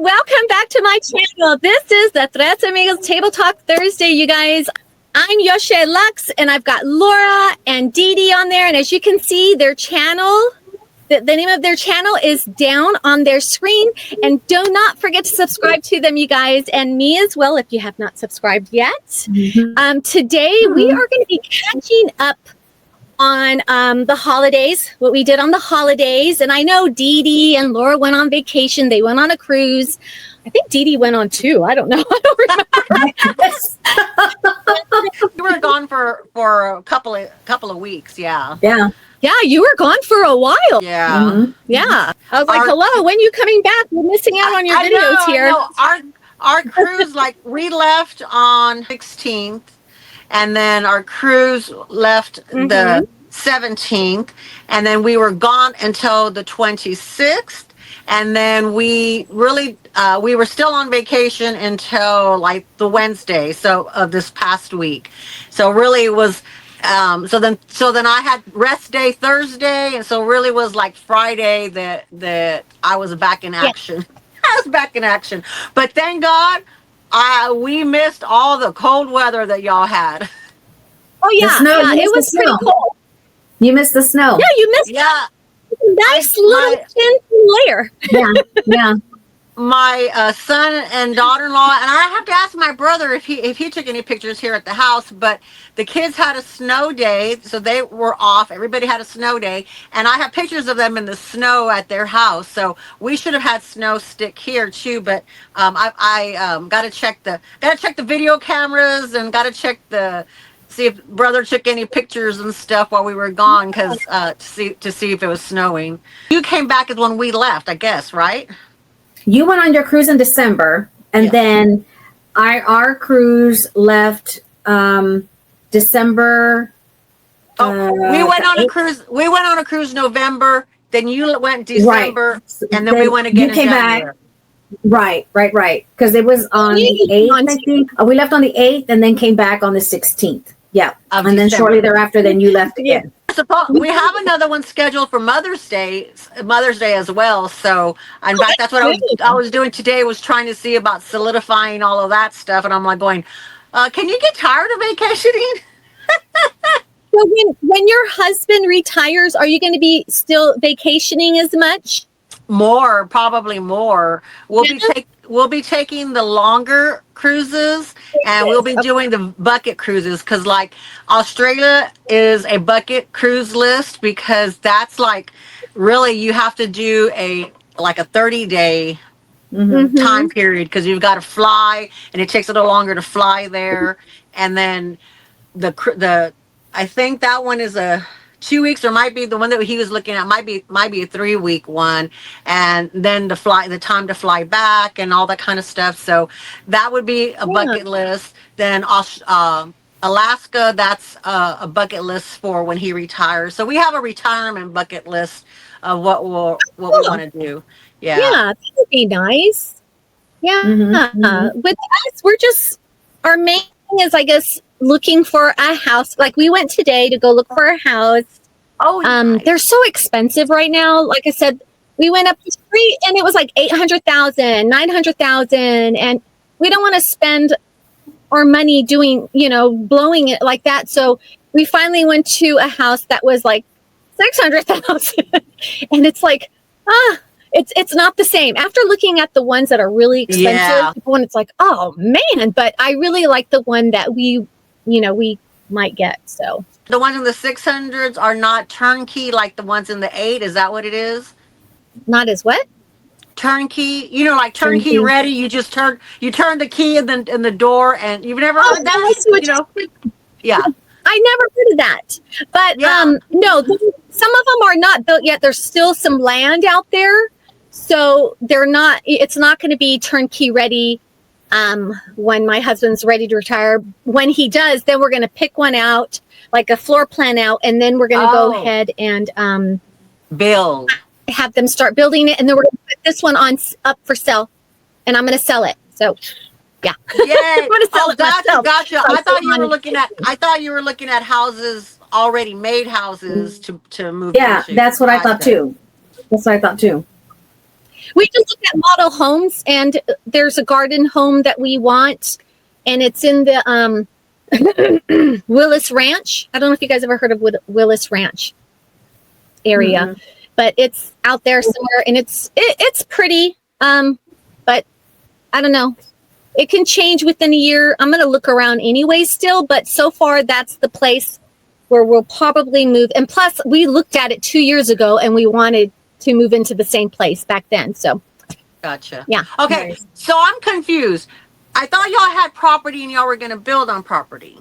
welcome back to my channel. This is the Tres Amigas Table Talk Thursday, you guys. I'm Yoshea Lux, and I've got Laura and Dee Dee on there. And as you can see, their channel, the name of their channel is down on their screen. And do not forget to subscribe to them, you guys, and me as well, if you have not subscribed yet. Today, we are going to be catching up on the holidays, what we did on the holidays. And I know Dee Dee and Laura went on vacation. They went on a cruise. I think Dee Dee went on two. I don't know. I don't remember. You were gone for a couple of weeks. Yeah, you were gone for a while. yeah. Yeah. I was like, hello, when are you coming back? We're missing out on your videos here. Our cruise, like, we left on 16th, and then our cruise left the 17th, and then we were gone until the 26th. And then we really, we were still on vacation until like the Wednesday, so of this past week. So really it was, so then I had rest day Thursday, and so really was like Friday that I was back in action. Yeah. I was back in action, but thank God, we missed all the cold weather that y'all had. Oh yeah, it was pretty cold. You missed the snow. Yeah, you missed. Yeah. Nice little thin layer. Yeah. My son and daughter-in-law, and I have to ask my brother if he took any pictures here at the house, but the kids had a snow day, so they were off. Everybody had a snow day, and I have pictures of them in the snow at their house. So we should have had snow stick here too, but I got to check the video cameras and got to check see if brother took any pictures and stuff while we were gone, because to see if it was snowing. You came back is when we left, I guess, right? You went on your cruise in December, and then our cruise left December. We went on a cruise. We went on a cruise November. Then you went December, right. And then we went again. You came back. Right. Because it was on the 8th, I think. We left on the 8th and then came back on the 16th. Yeah. And then shortly thereafter, then you left again. We have another one scheduled for Mother's Day as well. So, in fact, that's what I was doing today, was trying to see about solidifying all of that stuff. And I'm like going, can you get tired of vacationing? So when your husband retires, are you going to be still vacationing as much? More, probably more. We'll be taking the longer cruises, and we'll be doing the bucket cruises, because like Australia is a bucket cruise list, because that's like really you have to do a 30-day time period, because you've got to fly, and it takes a little longer to fly there. And then the I think that one is a 2 weeks, or might be the one that he was looking at might be a 3-week one, and then the time to fly back and all that kind of stuff. So that would be a bucket list. Then Alaska, that's a bucket list for when he retires. So we have a retirement bucket list of what we want to do. Yeah, that would be nice. Yeah, with us, we're just, our main thing is, I guess, looking for a house. Like, we went today to go look for a house. Nice. They're so expensive right now. Like I said, we went up the street and it was like 800,000, 900,000, and we don't want to spend our money doing, blowing it like that. So we finally went to a house that was like 600,000, and it's like, it's not the same. After looking at the ones that are really expensive, when it's like, oh man, but I really like the one that we might get. So the ones in the 600s are not turnkey like the ones in the 8. Is that what it is? Not as what? Turnkey. Like turnkey ready. You just turn the key in the door, and you've never heard that? Yeah. I never heard of that. But no, some of them are not built yet. There's still some land out there. So it's not going to be turnkey ready when my husband's ready to retire. When he does, then we're going to pick one out, like a floor plan out, and then we're going to go ahead and have them start building it, and then we're going to put this one up for sale, and I'm going to sell it. So yeah. I'm going to sell it myself. Gotcha. I thought you were looking at houses, already made houses to move. Yeah, that's what I thought too. We just looked at model homes, and there's a garden home that we want, and it's in the Willis Ranch. I don't know if you guys ever heard of Willis Ranch area, Mm-hmm. but it's out there somewhere, and it's pretty. But I don't know. It can change within a year. I'm going to look around anyway still, but so far that's the place where we'll probably move. And plus, we looked at it 2 years ago, and we wanted to move into the same place back then. So, Gotcha. yeah. Okay, Nice. so I'm confused. I thought y'all had property and y'all were going to build on property.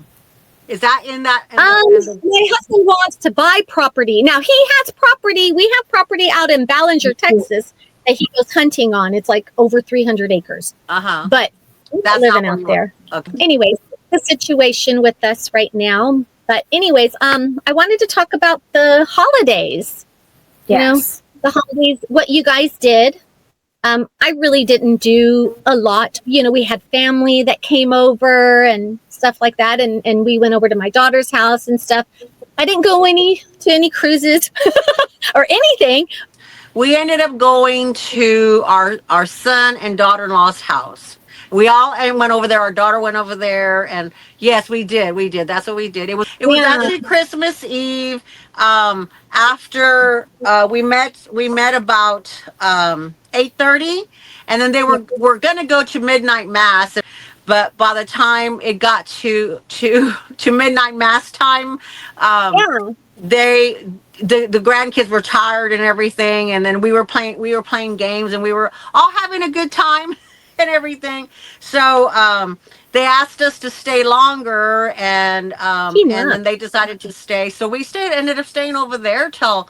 Is that in that? My husband wants to buy property. Now he has property. We have property out in Ballinger, Texas, that he goes hunting on. It's like over 300 acres. But we're That's living not out what there. Okay. Anyways, the situation with us right now. But anyways, I wanted to talk about the holidays. You know, Yes. the holidays, what you guys did. I really didn't do a lot. You know, we had family that came over and stuff like that. And we went over to my daughter's house and stuff. I didn't go to any cruises or anything. We ended up going to our son and daughter-in-law's house. We all went over there. Our daughter went over there, and yes, we did. We did. That's what we did. It was Yeah. actually Christmas Eve. After we met about 8:30, and then we're gonna go to midnight mass. But by the time it got to midnight mass time, Yeah. the grandkids were tired and everything, and then we were playing games, and we were all having a good time and everything. So they asked us to stay longer, and then they decided to stay. So we ended up staying over there till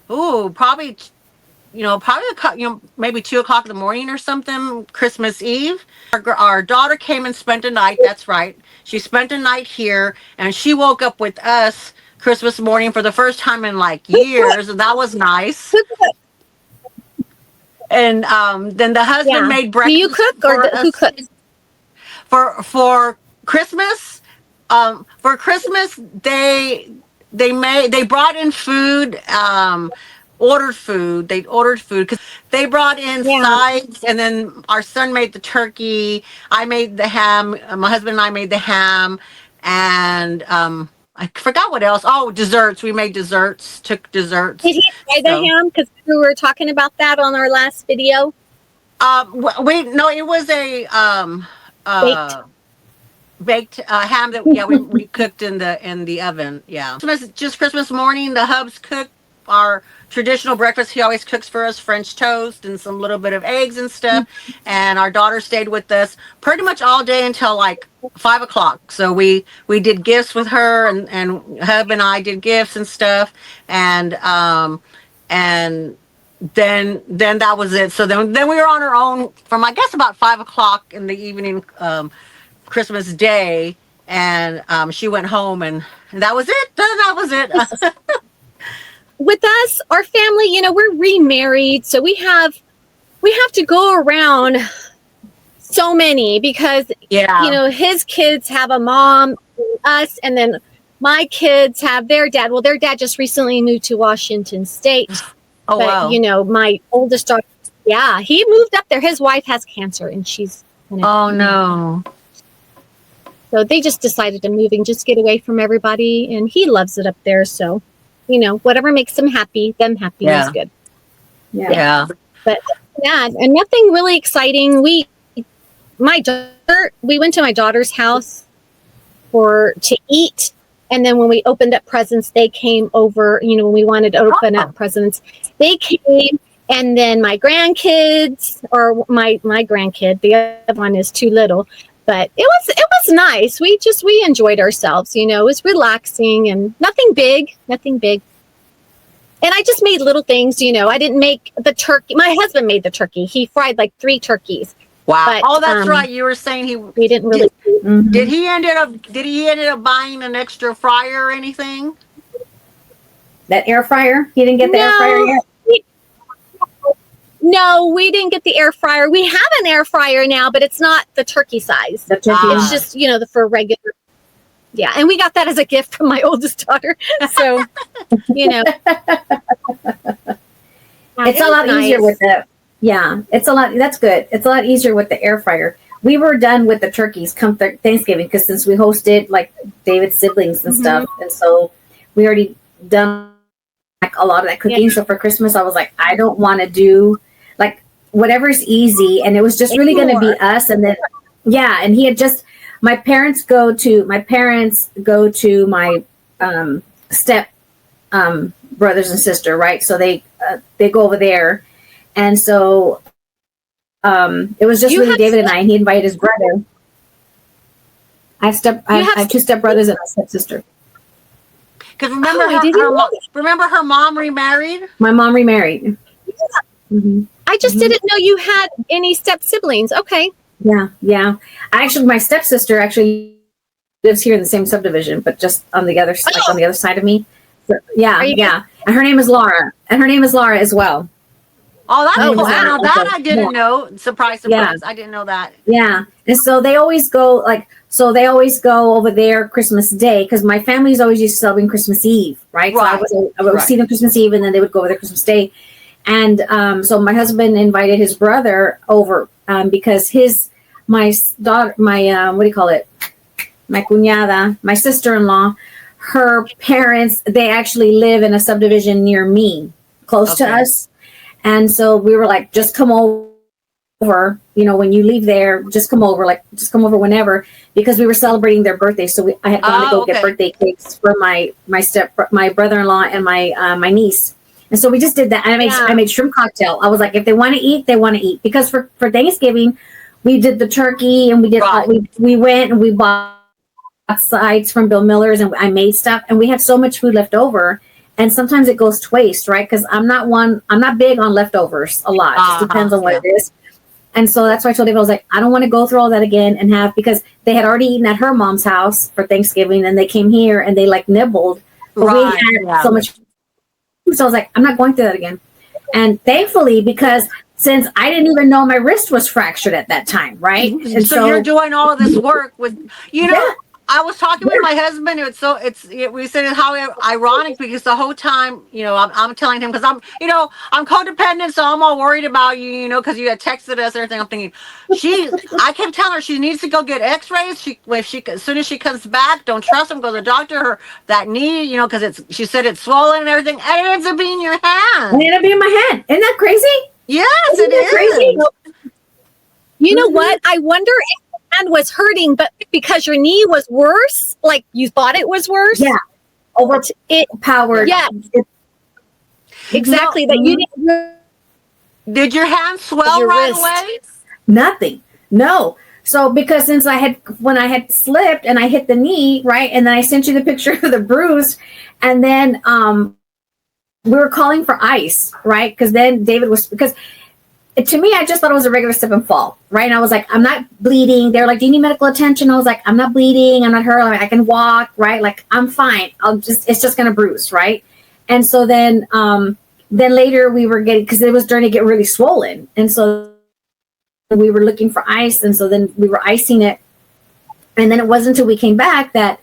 probably maybe 2 o'clock in the morning or something, Christmas Eve. Our daughter came and spent a night. That's right. She spent a night here, and she woke up with us Christmas morning for the first time in like years, and that was nice. And then the husband made breakfast. Do you cook, or who cooks? For Christmas? For Christmas, they brought in food. Ordered food. They ordered food because they brought in sides, and then our son made the turkey. I made the ham. My husband and I made the ham, and I forgot what else. Oh, desserts. We made desserts. Took desserts. Did he try the ham? Because we were talking about that on our last video. It was a baked ham that we cooked in the oven. Yeah. Just Christmas morning, the hubs cooked our traditional breakfast. He always cooks for us French toast and some little bit of eggs and stuff. And our daughter stayed with us pretty much all day until like 5 o'clock. So we did gifts with her, and hub and I did gifts and stuff. And then that was it. So then we were on our own from, I guess, about 5 o'clock in the evening, Christmas Day. And she went home, and that was it. That was it. With us, our family, we're remarried, so we have to go around so many because his kids have a mom, us, and then my kids have their dad. Well, their dad just recently moved to Washington State. Oh, but, wow. my oldest daughter, he moved up there. His wife has cancer, and she's no. So they just decided to move and just get away from everybody, and he loves it up there. So, whatever makes them happy is good. Yeah. But and nothing really exciting. We went to my daughter's house to eat, and then when we opened up presents, they came over. When we wanted to open up presents, they came. And then my grandkids, or my grandkid, the other one is too little. But it was nice. We enjoyed ourselves, it was relaxing and nothing big. And I just made little things, I didn't make the turkey. My husband made the turkey. He fried like 3 turkeys. Wow. But, that's right. You were saying we didn't really. Did he end up buying an extra fryer or anything? That air fryer? He didn't get the air fryer yet? No, we didn't get the air fryer. We have an air fryer now, but it's not the turkey size. It's just, for regular. Yeah, and we got that as a gift from my oldest daughter. So, it's a lot easier with Yeah, it's a lot. That's good. It's a lot easier with the air fryer. We were done with the turkeys come Thanksgiving because since we hosted like David's siblings and stuff, and so we already done like a lot of that cooking. So for Christmas, I was like, I don't want to do like whatever's easy, and it was just really going to be us. And then and he had just my parents go to my step brothers and sister, right? So they go over there. And so it was just really David and I, and he invited his brother. I have two stepbrothers and a stepsister. Because remember, remember her mom remarried? My mom remarried. Yeah. Mm-hmm. I just didn't know you had any step siblings. Okay. Yeah. My stepsister actually lives here in the same subdivision, but just on the other on the other side of me. So, yeah. And her name is Laura. as well. Oh, that's cool. Now that I didn't know. Surprise. Yeah. I didn't know that. Yeah. And so they always go over there Christmas Day because my family's always used to celebrate Christmas Eve, right? So I would see them Christmas Eve and then they would go over there Christmas Day. And so my husband invited his brother over because my daughter, what do you call it? My cuñada, my sister-in-law, her parents, they actually live in a subdivision near me, close to us. And so we were like, just come over, when you leave there, just come over whenever, because we were celebrating their birthday. So I had gone to go get birthday cakes for my brother-in-law and my niece. And so we just did that. And I made shrimp cocktail. I was like, if they want to eat, they want to eat. Because for Thanksgiving, we did the turkey and we did we went and we bought sides from Bill Miller's and I made stuff and we had so much food left over. And sometimes it goes to waste, right? Because I'm not big on leftovers a lot. It just depends on what it is. And so that's why I told David, I was like, I don't want to go through all that again and because they had already eaten at her mom's house for Thanksgiving and they came here and they like nibbled. But we had so much food. So I was like, I'm not going through that again. And thankfully, because since I didn't even know my wrist was fractured at that time, right? And so you're doing all of this work with, I was talking with my husband. We said it's how ironic because the whole time, I'm telling him because I'm codependent, so I'm all worried about you, because you had texted us and everything. I'm thinking, I kept telling her she needs to go get X-rays. As soon as she comes back, don't trust him. Go to the doctor. That knee, because she said it's swollen and everything. And it ends up being your hand. It ended up being my hand. Isn't that crazy? Yes, it is. Crazy? You know what? I wonder if hand was hurting, but because your knee was worse, like you thought it was worse. Yeah. Overpowered. Yeah. Exactly. That you didn't. Did your hand swell right away? Nothing. No. So because when I had slipped and I hit the knee, right, and then I sent you the picture of the bruise, and then we were calling for ice, right? Because then David because to me, I just thought it was a regular slip and fall, right? And I was like, I'm not bleeding. They're like, do you need medical attention? I was like, I'm not bleeding. I'm not hurt. I can walk, right? Like, I'm fine. It's just going to bruise, right? And so then later we were because it was starting to get really swollen. And so we were looking for ice. And so then we were icing it. And then it wasn't until we came back that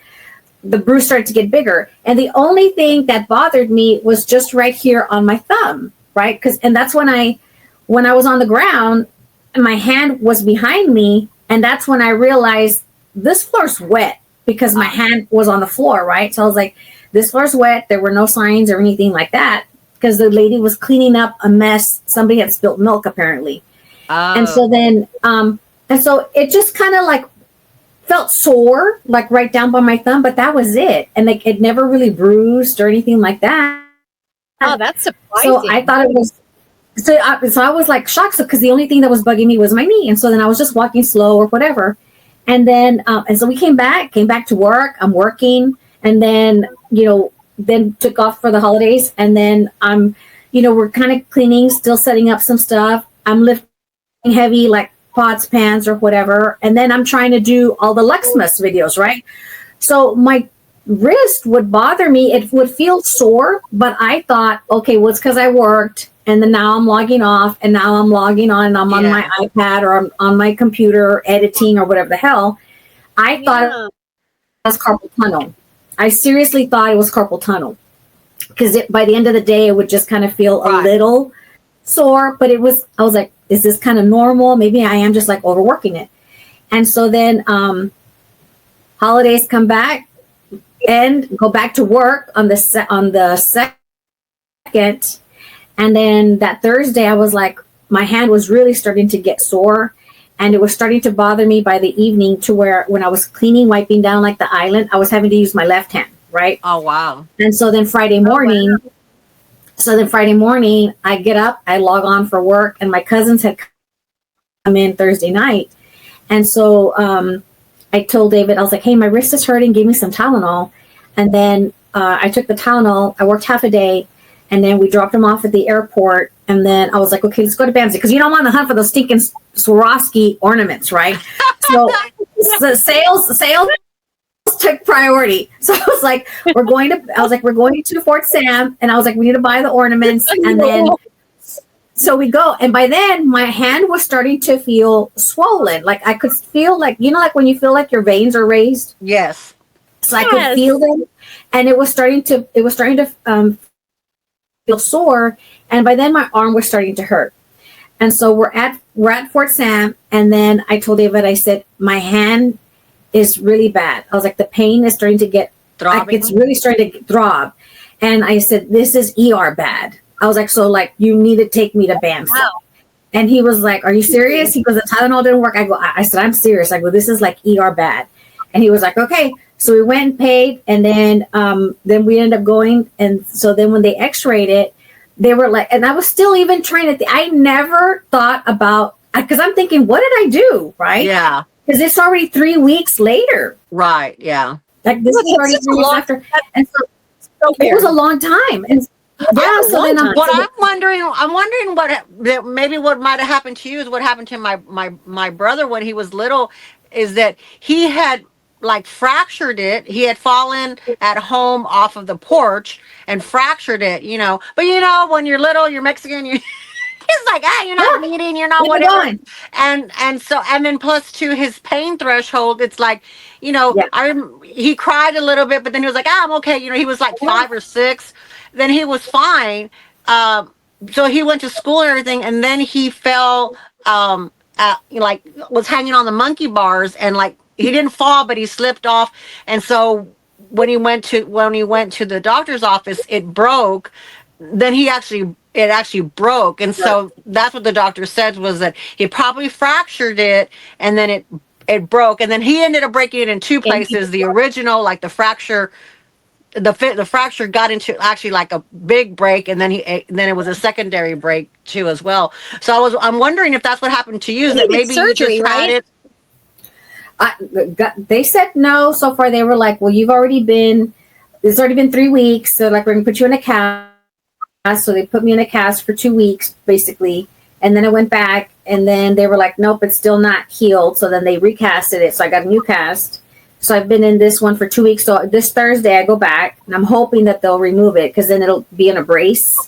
the bruise started to get bigger. And the only thing that bothered me was just right here on my thumb, right? And that's when I was on the ground and my hand was behind me. And that's when I realized this floor's wet because my hand was on the floor, right? So I was like, this floor's wet. There were no signs or anything like that because the lady was cleaning up a mess. Somebody had spilled milk apparently. And so then, and so it just kind of like felt sore, like right down by my thumb, but that was it. And like, it never really bruised or anything like that. Oh, that's surprising. So I thought it was, so I was like shocked because the only thing that was bugging me was my knee. And so then I was just walking slow or whatever. And then, and so we came back to work. I'm working and then, then took off for the holidays. And then we're kind of cleaning, still setting up some stuff. I'm lifting heavy, like pots, pans or whatever. And then I'm trying to do all the Luxmas videos, right? So my wrist would bother me. It would feel sore, but I thought, okay, well, it's because I worked. And then now I'm logging off and now I'm logging on and I'm on my iPad or I'm on my computer editing or whatever the hell. I thought it was carpal tunnel. I seriously thought it was carpal tunnel because by the end of the day, it would just kind of feel a little sore, but I was like, is this kind of normal? Maybe I am just like overworking it. And so then holidays come back and go back to work on the second. And then that Thursday, I was like, my hand was really starting to get sore. And it was starting to bother me by the evening to where when I was cleaning, wiping down like the island, I was having to use my left hand, right? Oh, wow. And so then Friday morning, I get up, I log on for work, and my cousins had come in Thursday night. And so I told David, I was like, hey, my wrist is hurting, give me some Tylenol. And then I took the Tylenol, I worked half a day, and then we dropped him off at the airport. And then I was like, okay, let's go to Bamsey. Because you don't want to hunt for those stinking Swarovski ornaments, right? So the sales took priority. So I was like, we're going to Fort Sam. And I was like, we need to buy the ornaments. And then, so we go. And by then, my hand was starting to feel swollen. Like I could feel like, like when you feel like your veins are raised? Yes. So I could feel them. And it was starting to feel sore. And by then my arm was starting to hurt. And so we're at Fort Sam. And then I told David, I said, my hand is really bad. I was like, the pain is starting to get, it's really starting to throb. And I said, this is ER bad. I was like, so like, you need to take me to BAMC. Wow. And he was like, are you serious? He goes, the Tylenol didn't work. I said, I'm serious. I go, this is like ER bad. And he was like, okay. So we went and paid. And then we ended up going. And so then when they x-rayed it, they were like, and I was still even trying to, I never thought about, because I'm thinking, what did I do? Right? Yeah. Because it's already 3 weeks later. Right. Yeah. Like this is already 3 weeks after. And so it was a long time. And yeah, so then I'm wondering what might have happened to you is what happened to my brother when he was little, is that he had like fractured it. He had fallen at home off of the porch and fractured it, But when you're little, you're Mexican, he's like, you're not eating, you're not whatever. And so, and then plus to his pain threshold, it's like, he cried a little bit, but then he was like, I'm okay. He was like 5 or 6. Then he was fine. So he went to school and everything. And then he fell, was hanging on the monkey bars, and like, he didn't fall, but he slipped off. And so when he went to the doctor's office, it broke. Then it actually broke. And so that's what the doctor said, was that he probably fractured it, and then it broke. And then he ended up breaking it in 2 places. The original, like the fracture, the fracture got into actually like a big break, and then it was a secondary break too as well. So I'm wondering if that's what happened to you, that maybe surgery, you just had it. They said no. So far, they were like, well, it's already been 3 weeks. So like, we're going to put you in a cast. So they put me in a cast for 2 weeks, basically. And then I went back, and then they were like, nope, it's still not healed. So then they recasted it. So I got a new cast. So I've been in this one for 2 weeks. So this Thursday I go back, and I'm hoping that they'll remove it, because then it'll be in a brace.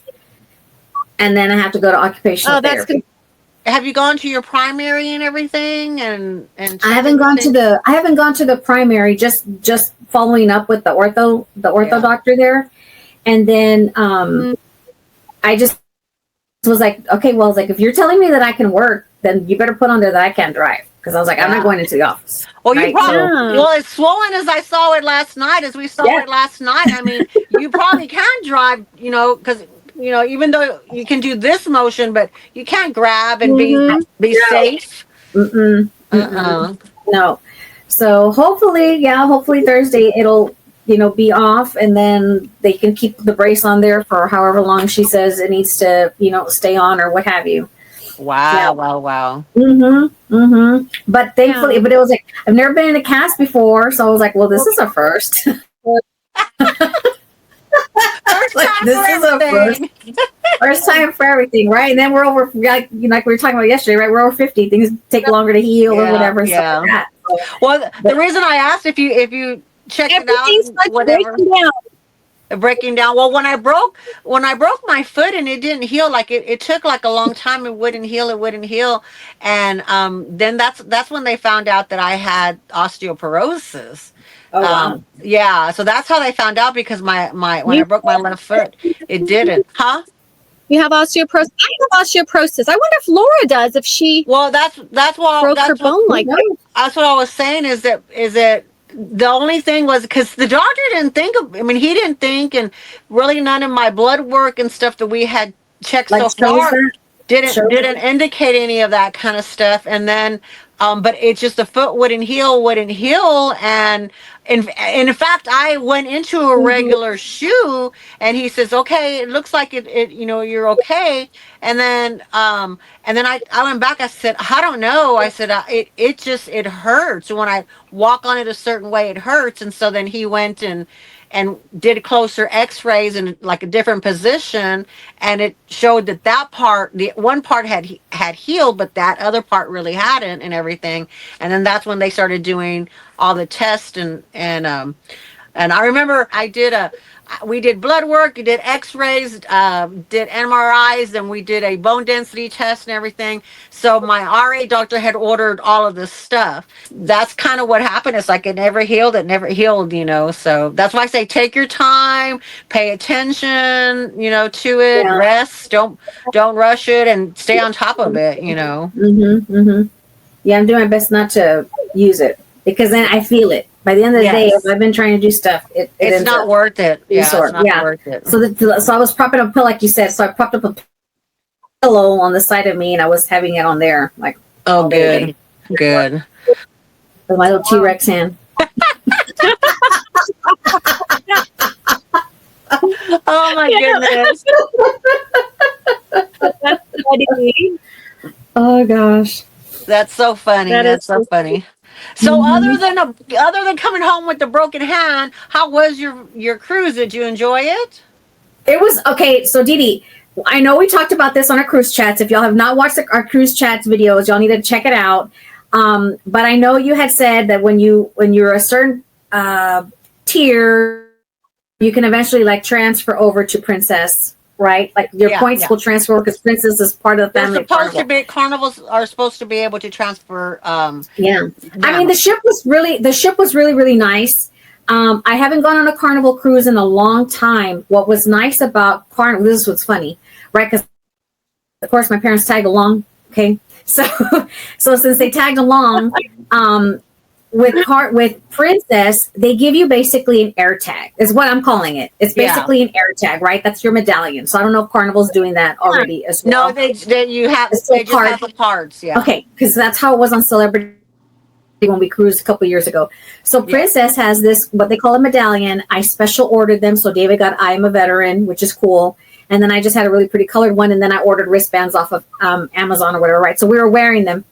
And then I have to go to occupational therapy. That's good. Have you gone to your primary and everything? And I haven't gone to the primary, just following up with the ortho doctor there. And then I just was like, okay, well, if you're telling me that I can work, then you better put on there that I can't drive. Because I was like, I'm not going into the office. Well, you probably, as swollen as I saw it last night, I mean, you probably can drive, because, even though you can do this motion, but you can't grab and be safe. No. So hopefully Thursday it'll, be off, and then they can keep the brace on there for however long she says it needs to, stay on or what have you. Wow. Wow. But thankfully, but it was like, I've never been in a cast before. So I was like, well, this is a first. First time for everything, right? And then we're over, like we were talking about yesterday, right? We're over 50. Things take longer to heal or whatever. Yeah. Like that. So, well, the reason I asked if you checked it out, whatever. Breaking down. Well, when I broke my foot and it didn't heal, like it took like a long time. It wouldn't heal. And then that's when they found out that I had osteoporosis. Oh, wow. Yeah. So that's how they found out, because when I broke my left foot, it didn't. Huh? You have osteoporosis. I have osteoporosis. I wonder if Laura does. If she that's what broke her bone like that. that's what I was saying is that the only thing was because the doctor didn't think of. I mean, he didn't think, and really none of my blood work and stuff that we had checked Like so far shows didn't indicate any of that kind of stuff. And then, but it's just the foot wouldn't heal, and in fact, I went into a regular shoe, and he says, "Okay, it looks like it you're okay." And then, I went back. I said, "I don't know." I said, it hurts when I walk on it a certain way. It hurts." And so then he went and did closer x-rays in like a different position, and it showed that part, the one part had healed, but that other part really hadn't, and everything. And then that's when they started doing all the tests, and I remember we did blood work, we did x-rays, did MRIs, and we did a bone density test and everything. So my RA doctor had ordered all of this stuff. That's kind of what happened. It's like it never healed, so that's why I say take your time, pay attention, to it, rest, don't rush it, and stay on top of it. Yeah, I'm doing my best not to use it, because then I feel it. By the end of the day, if I've been trying to do stuff, it's not worth it. Yeah, it's not worth it. So I was propping up a pill, like you said. So I propped up a pillow on the side of me, and I was having it on there, like. Oh, good. Good. With my little T-Rex hand. Oh my goodness. That's funny. Oh gosh. That's so funny. That's so funny. So other than coming home with the broken hand, how was your cruise? Did you enjoy it? It was okay. So Dee Dee, I know we talked about this on our cruise chats. If y'all have not watched our cruise chats videos, y'all need to check it out. But I know you had said that when you're a certain tier, you can eventually like transfer over to Princess, right? Like your points will transfer because Princess is part of the family. Carnivals are supposed to be able to transfer. I mean, the ship was really, really nice. I haven't gone on a Carnival cruise in a long time. What was nice about Carnival, this is what's funny, right? Because of course my parents tagged along. Okay, so since they tagged along, with Princess, they give you basically an air tag, is what I'm calling it. It's basically an air tag, right? That's your medallion. So I don't know if Carnival's doing that already as well. No, they just have the cards. Yeah. Okay, because that's how it was on Celebrity when we cruised a couple years ago. So Princess has this, what they call a medallion. I special ordered them. So David got I Am a Veteran, which is cool. And then I just had a really pretty colored one. And then I ordered wristbands off of Amazon or whatever, right? So we were wearing them.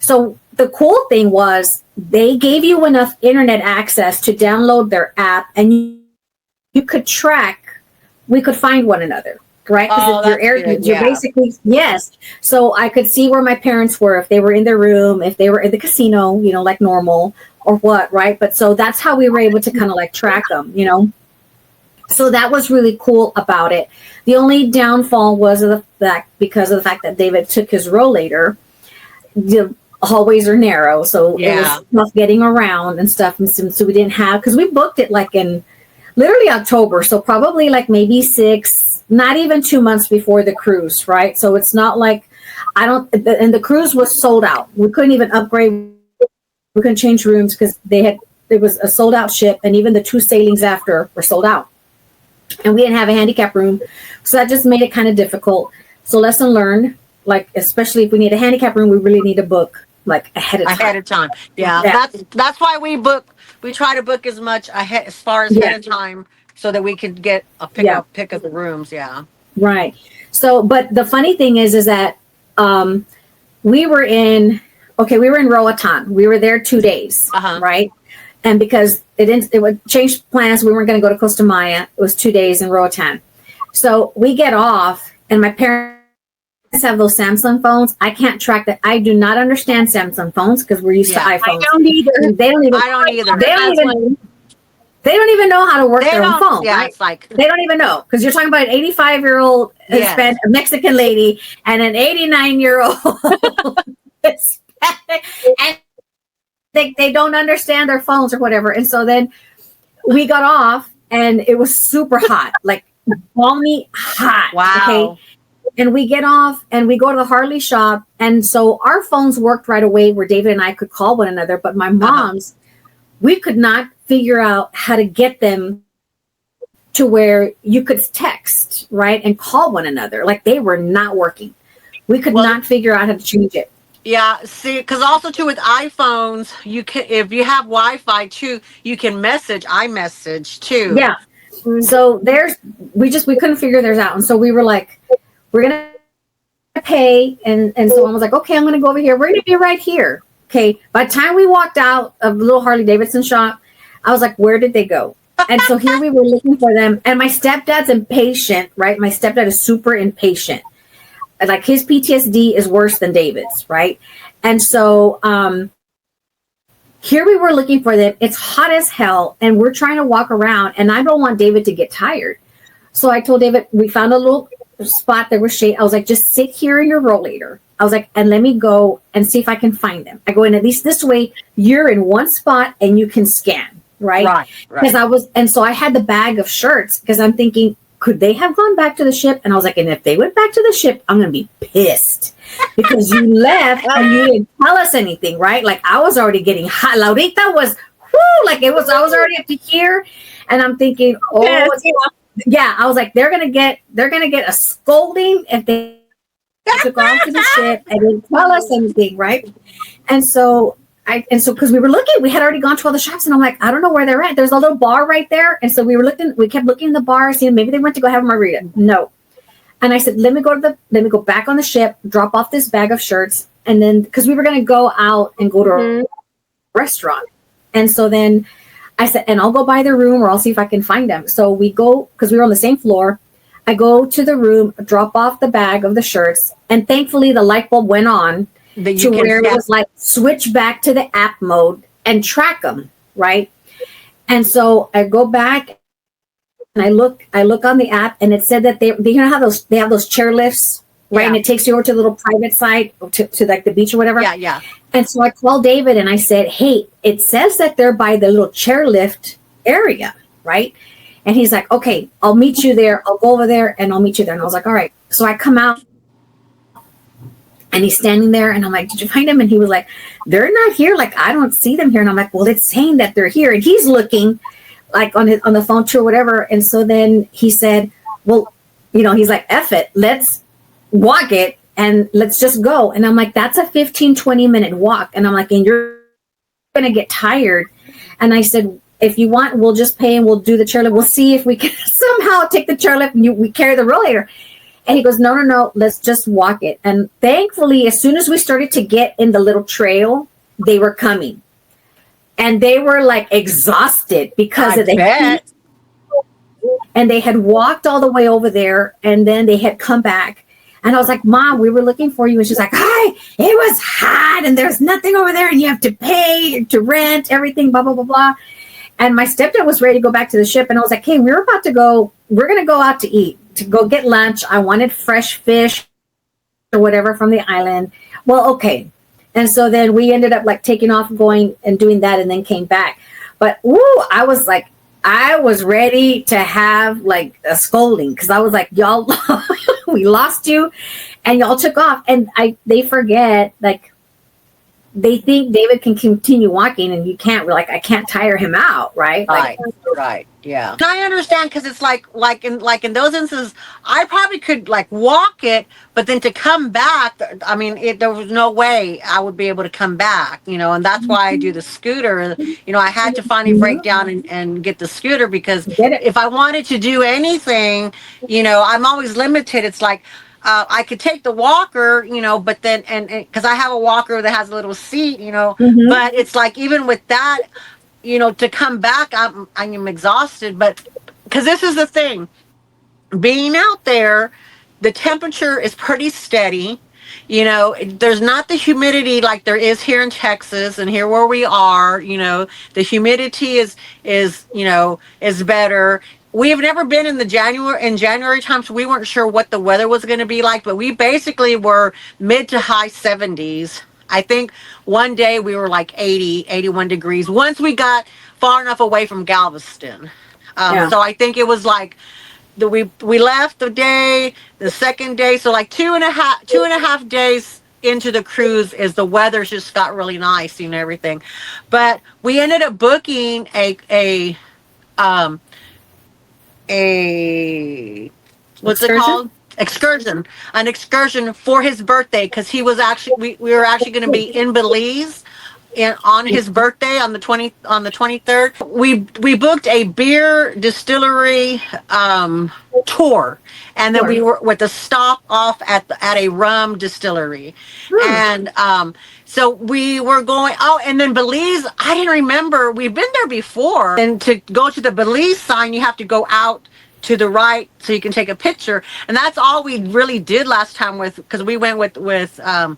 So the cool thing was they gave you enough internet access to download their app, and you could track, we could find one another, right? Because you're basically, So I could see where my parents were, if they were in their room, if they were in the casino, like normal or what, right? But so that's how we were able to kind of like track them, So that was really cool about it. The only downfall was because of the fact that David took his rollator, the hallways are narrow, so it was tough getting around and stuff. And so we didn't have, because we booked it like in literally October, so probably like maybe 6, not even 2 months before the cruise, right? So it's not like and the cruise was sold out. We couldn't even upgrade. We couldn't change rooms because it was a sold out ship, and even the 2 sailings after were sold out. And we didn't have a handicap room, so that just made it kind of difficult. So lesson learned, like especially if we need a handicap room, we really need to book like ahead of time. That's why we try to book as much ahead of time, so that we can get a pick of the rooms. Right. So but the funny thing is that we were in Roatan. We were there 2 days, right? And because it would change plans, we weren't going to go to Costa Maya. It was 2 days in Roatan. So we get off, and my parents have those Samsung phones. I can't track that. I do not understand Samsung phones because we're used to iPhones. I don't either. They don't even. They don't even know how to work their own phone. Yeah, right? It's like they don't even know, because you're talking about an 85-year-old Hispanic Mexican lady and an 89-year-old Hispanic, and they don't understand their phones or whatever. And so then we got off, and it was super hot, like balmy hot. Wow. Okay. and we get off and we go to the Harley shop. And so our phones worked right away where David and I could call one another. But my mom's, we could not figure out how to get them to where you could text, right, and call one another. Like they were not working. We could not figure out how to change it. Yeah, see, because also too with iPhones, you can, if you have Wi-Fi too, you can message iMessage too. Yeah. So we couldn't figure theirs out. And so we were like, we're going to pay. And so I was like, okay, I'm going to go over here. We're going to be right here. Okay. By the time we walked out of the little Harley Davidson shop, I was like, where did they go? And so here we were looking for them. And my stepdad's impatient, right? My stepdad is super impatient. Like his PTSD is worse than David's, right? And so here we were looking for them. It's hot as hell, and we're trying to walk around, and I don't want David to get tired. So I told David, we found a little spot that was shade. I was like, just sit here in your rollator. I was like, and let me go and see if I can find them. I go, and at least this way, you're in one spot and you can scan, right? Right. Because and so I had the bag of shirts because I'm thinking, could they have gone back to the ship? And I was like, and if they went back to the ship, I'm going to be pissed because you left and you didn't tell us anything, right? Like I was already getting hot. Laurita was, like I was already up to here. And I'm thinking, yeah, I was like, they're going to get a scolding if they took off to the ship and didn't tell us anything, right? And so because we were looking, we had already gone to all the shops, and I'm like, I don't know where they're at. There's a little bar right there, and so we kept looking in the bar, seeing maybe they went to go have a margarita. No, and I said, let me go back on the ship, drop off this bag of shirts, and then because we were going to go out and go to a restaurant, and so then I said, and I'll go by the room, or I'll see if I can find them. So we go because we were on the same floor. I go to the room, drop off the bag of the shirts, and thankfully the light bulb went on. To where it was like switch back to the app mode and track them, right? And so I go back and I look on the app, and it said that they have those chair lifts, right? Yeah. And it takes you over to a little private site to like the beach or whatever. Yeah. And so I called David and I said, hey, it says that they're by the little chairlift area, right? And he's like, okay, I'll meet you there. I'll go over there and I'll meet you there. And I was like, all right. So I come out. And he's standing there, and I'm like, did you find them? And he was like, they're not here. Like, I don't see them here. And I'm like, well, it's saying that they're here. And he's looking like on the phone too or whatever. And so then he said, well, he's like, F it. Let's walk it and let's just go. And I'm like, that's a 15, 20-minute walk. And I'm like, and you're going to get tired. And I said, if you want, we'll just pay and we'll do the chairlift. We'll see if we can somehow take the chairlift and we carry the rollator. And he goes, no, let's just walk it. And thankfully, as soon as we started to get in the little trail, they were coming. And they were like exhausted because of the heat. And they had walked all the way over there, and then they had come back. And I was like, Mom, we were looking for you. And she's like, hi, it was hot, and there's nothing over there, and you have to pay to rent everything, blah, blah, blah, blah. And my stepdad was ready to go back to the ship. And I was like, hey, we're going to go out to eat, to go get lunch. I wanted fresh fish or whatever from the island. Well, okay. And so then we ended up like taking off, going and doing that, and then came back. But I was ready to have like a scolding because I was like, y'all, we lost you and y'all took off. And they forget, like, they think David can continue walking and you can't. We're like, I can't tire him out, right? Right. Yeah. I understand because it's like in those instances, I probably could like walk it, but then to come back, I mean, there was no way I would be able to come back, and that's why I do the scooter. I had to finally break down and get the scooter because if I wanted to do anything, I'm always limited. It's like, I could take the walker, but then, and because I have a walker that has a little seat, but it's like, even with that, to come back, I'm exhausted, but because this is the thing, being out there, the temperature is pretty steady. There's not the humidity like there is here in Texas and here where we are. The humidity is better. We have never been in January times. So we weren't sure what the weather was going to be like, but we basically were mid to high 70s. I think one day we were like 80, 81 degrees once we got far enough away from Galveston. So I think it was like we left the second day, so like 2.5 days into the cruise is the weather just got really nice and everything, but we ended up booking um a what's it Excursion? called, excursion, an excursion for his birthday, because he was actually we were actually going to be in Belize on his birthday on the 23rd. We booked a beer distillery tour, and then we were with a stop off at a rum distillery. And so we were going, oh, and then Belize, I didn't remember, we've been there before, and to go to the Belize sign you have to go out to the right so you can take a picture, and that's all we really did last time, with because we went with a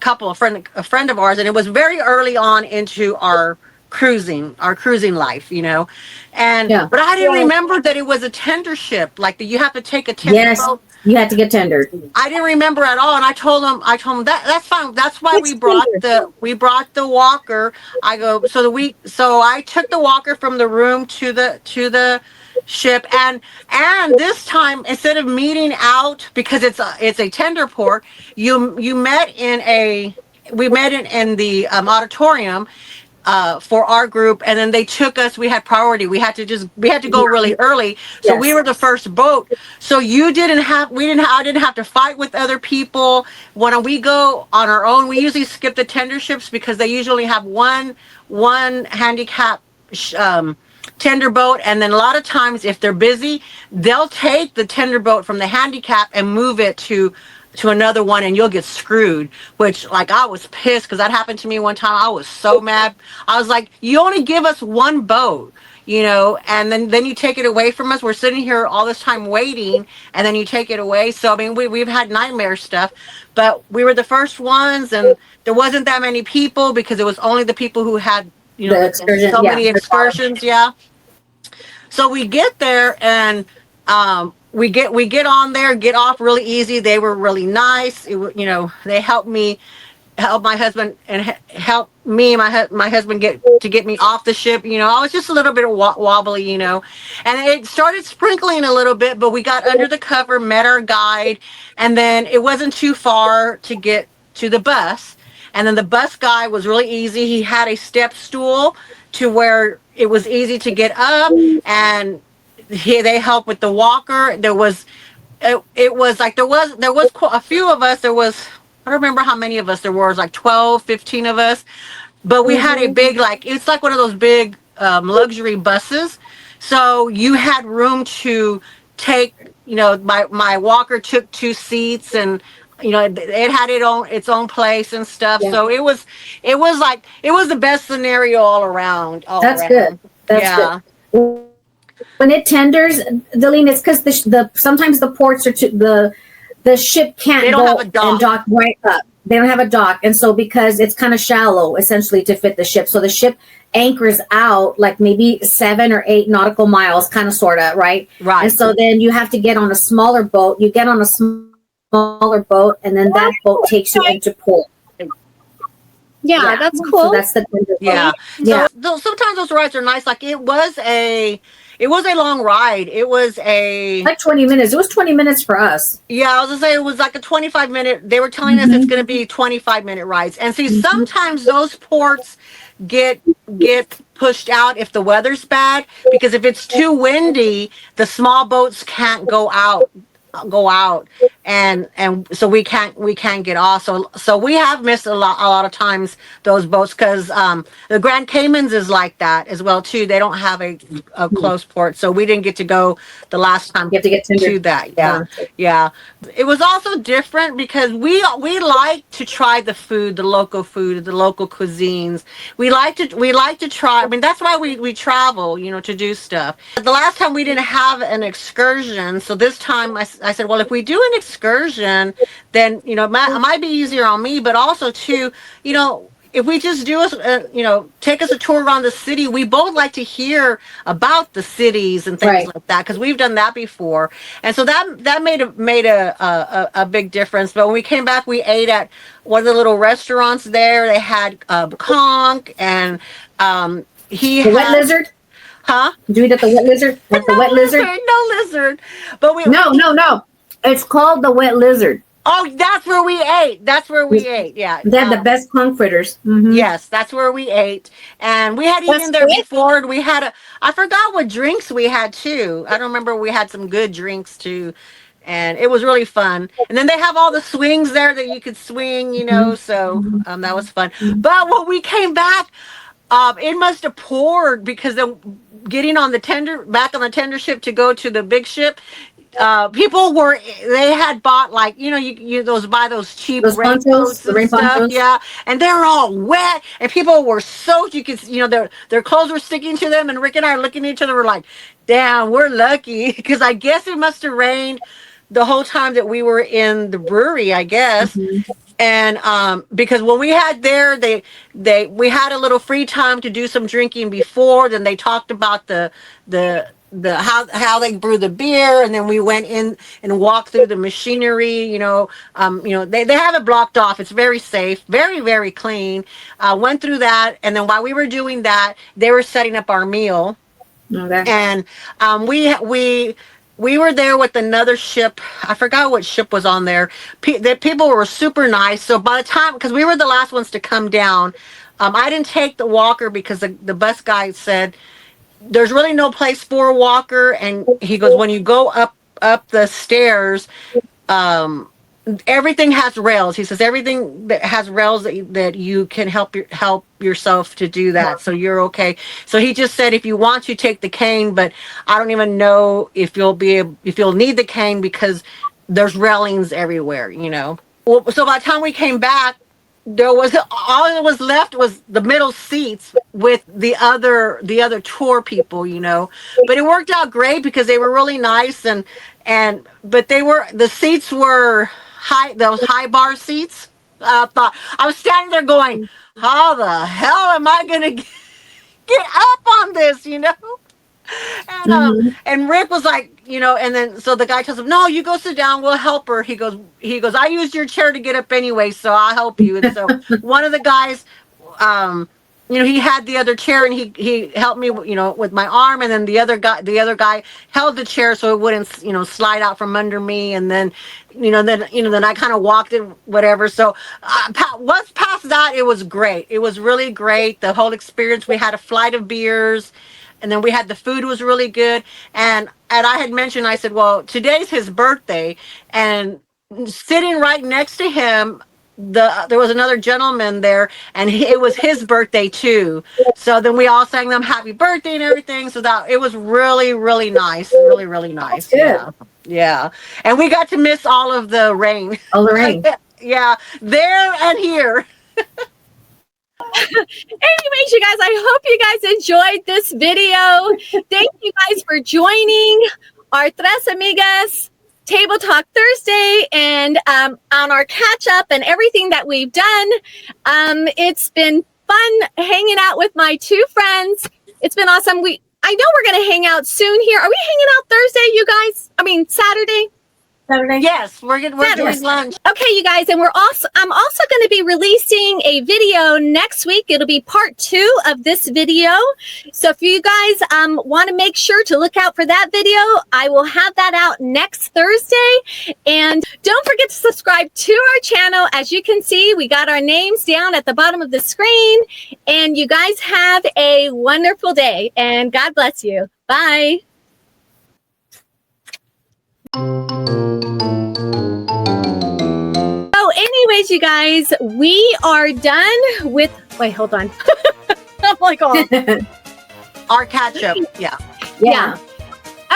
couple, a friend of ours, and it was very early on into our cruising life, and but I didn't remember that it was a tender ship, like that you have to take a tender boat. You had to get tendered. I didn't remember at all, and I told him that's fine. That's why we brought the walker. So I took the walker from the room to the ship, and this time, instead of meeting out, because it's a tender port, we met in the auditorium for our group, and then they took us. We had priority. We had to go really early, so we were the first boat. So I didn't have to fight with other people. When we go on our own, we usually skip the tender ships because they usually have one handicap tender boat, and then a lot of times if they're busy, they'll take the tender boat from the handicap and move it to another one, and you'll get screwed. Which, like, I was pissed because that happened to me one time. I was so mad. I was like, you only give us one boat, and then you take it away from us. We're sitting here all this time waiting, and then you take it away. So I mean, we've had nightmare stuff, but we were the first ones, and there wasn't that many people because it was only the people who had many excursions. So we get there, and we get on there, get off really easy. They were really nice. They helped my husband and help me and my husband get me off the ship. I was just a little bit wobbly, and it started sprinkling a little bit, but we got under the cover, met our guide, and then it wasn't too far to get to the bus. And then the bus guy was really easy. He had a step stool to where it was easy to get up, and they helped with the walker. It was like there was a few of us. There was, I don't remember how many of us there was, like 12, 15 of us. But we had a big, it's like one of those big luxury buses. So you had room to take, my walker took 2 seats, and it had its own place and stuff. So it was the best scenario all around. That's good. That's good. When it tenders, Delene, it's because sometimes the ports are the ship can't go and dock right up. They don't have a dock, and so because it's kind of shallow, essentially, to fit the ship, so the ship anchors out like maybe 7 or 8 nautical miles, kind of, sort of, right? Right. And so then you have to get on a smaller boat. You get on a smaller boat, and then that boat takes you into port. Yeah, that's cool. So that's the So sometimes those rides are nice. Like it was a long ride. It was like 20 minutes. It was 20 minutes for us. Yeah, I was gonna say it was like a 25-minute. They were telling us it's going to be 25-minute rides. And see, sometimes those ports get pushed out if the weather's bad, because if it's too windy, the small boats can't go out, and so we can't get off. So we have missed a lot of times those boats, because the Grand Caymans is like that as well too. They don't have a close port, so we didn't get to go the last time. You have to get to that. Yeah. It was also different because we like to try the food, the local cuisines. We like to try. I mean, that's why we travel, to do stuff. The last time we didn't have an excursion, so this time I said, well, if we do an excursion, then it might be easier on me, but also too, if we just do take us a tour around the city. We both like to hear about the cities and things like that, because we've done that before, and so that made a big difference. But when we came back, we ate at one of the little restaurants there. They had conch, and the wet lizard. Huh? Did you eat at the wet lizard? At the wet lizard? No lizard. But No. It's called the wet lizard. Oh, that's where we ate. That's where we ate. Yeah. They have the best conch fritters. Mm-hmm. Yes, that's where we ate. And we had eaten there before. And we had I forgot what drinks we had too. I don't remember. We had some good drinks too. And it was really fun. And then they have all the swings there that you could swing, you know. So that was fun. But when we came back, it must have poured because then getting on the back on the tender ship to go to the big ship, people they had bought like, you know, you buy those cheap raincoats and stuff. Ponchos. Yeah. And they were all wet and people were soaked. You could, you know, their clothes were sticking to them. And Rick and I are looking at each other. We're like, damn, we're lucky. Because I guess it must have rained the whole time that we were in the brewery, I guess. And because when we had there, we had a little free time to do some drinking before. Then they talked about the how they brew the beer, and then we went in and walked through the machinery. You know, they have it blocked off. It's very safe, very, very clean. Went through that, and then while we were doing that, they were setting up our meal. Okay. And we were there with another ship. I forgot what ship was on there. The people were super nice. So by the time, because we were the last ones to come down, I didn't take the walker because the bus guy said there's really no place for a walker. And he goes, when you go up the stairs, everything has rails. He says everything that has rails that you can help yourself to do that. So you're okay. So he just said if you want to take the cane, but I don't even know if you'll need the cane because there's railings everywhere, you know. Well, so by the time we came back, all that was left was the middle seats with the other tour people, you know. But it worked out great because they were really nice but the seats were high, those high bar seats. I was standing there going, how the hell am I gonna get up on this, you know? And and Rick was like, you know, and then so the guy tells him, no, you go sit down, we'll help her. He goes, I used your chair to get up anyway, so I'll help you. And so one of the guys, you know, he had the other chair and he helped me, you know, with my arm, and then the other guy held the chair so it wouldn't, you know, slide out from under me. And then then I kind of walked it, whatever. So once past that, it was great. It was really great. The whole experience. We had a flight of beers. And then we had the food was really good. And I had mentioned, I said, well, today's his birthday. And sitting right next to him, there was another gentleman there, and it was his birthday too. So then we all sang them happy birthday and everything. So that it was really, really nice. Really, really nice. Yeah. Yeah. And we got to miss all of the rain. All the rain. Yeah. There and here. Anyways, you guys, I hope you guys enjoyed this video. Thank you guys for joining our Tres Amigas Table Talk Thursday and on our catch up and everything that we've done. It's been fun hanging out with my two friends. It's been awesome. I know we're going to hang out soon here. Are we hanging out Thursday, you guys? I mean, Saturday? Yes, we're doing lunch. Okay, you guys, and I'm also going to be releasing a video next week. It'll be part 2 of this video. So if you guys want to make sure to look out for that video, I will have that out next Thursday. And don't forget to subscribe to our channel. As you can see, we got our names down at the bottom of the screen. And you guys have a wonderful day, and God bless you. Bye. Anyways, you guys, we are done with. Wait, hold on. I'm like, oh. Our catch up. Yeah.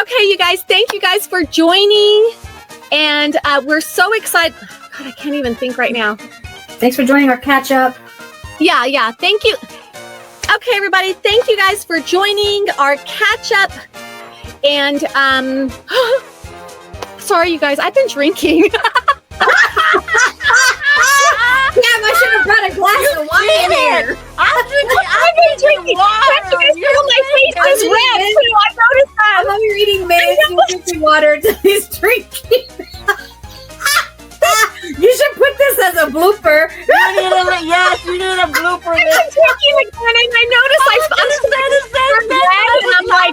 Okay, you guys, thank you guys for joining. And we're so excited. God, I can't even think right now. Thanks for joining our catch up. Yeah. Thank you. Okay, everybody, thank you guys for joining our catch up. And sorry, you guys, I've been drinking. Damn, I should have brought a glass of wine here. I've been drinking water. My face is red too. I noticed that. While you're eating mayonnaise and drinking water until he's drinking. You should put this as a blooper. Yes, you need a blooper. I'm drinking again, and I noticed I'm red, and I'm like,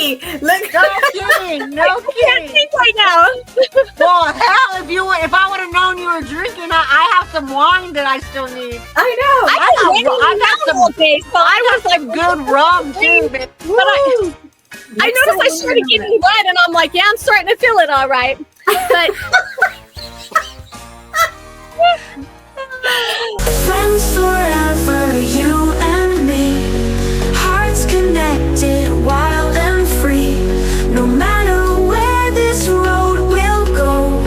me. Look. No kidding. No I can't kidding. think right now. Well, hell, if I would have known you were drinking, I have some wine that I still need. I know. I got some. all day, so I got some good rum too, man. But I noticed I started getting wet, and I'm like, yeah, I'm starting to feel it all right. But Friends forever, you and me. Hearts connected, wild and free. No matter where this road will go,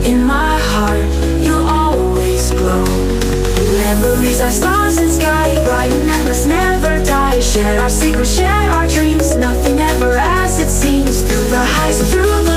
in my heart you'll always glow. Memories are stars and sky, bright memories never die. Share our secrets, share our dreams. Nothing ever as it seems. Through the highs and through the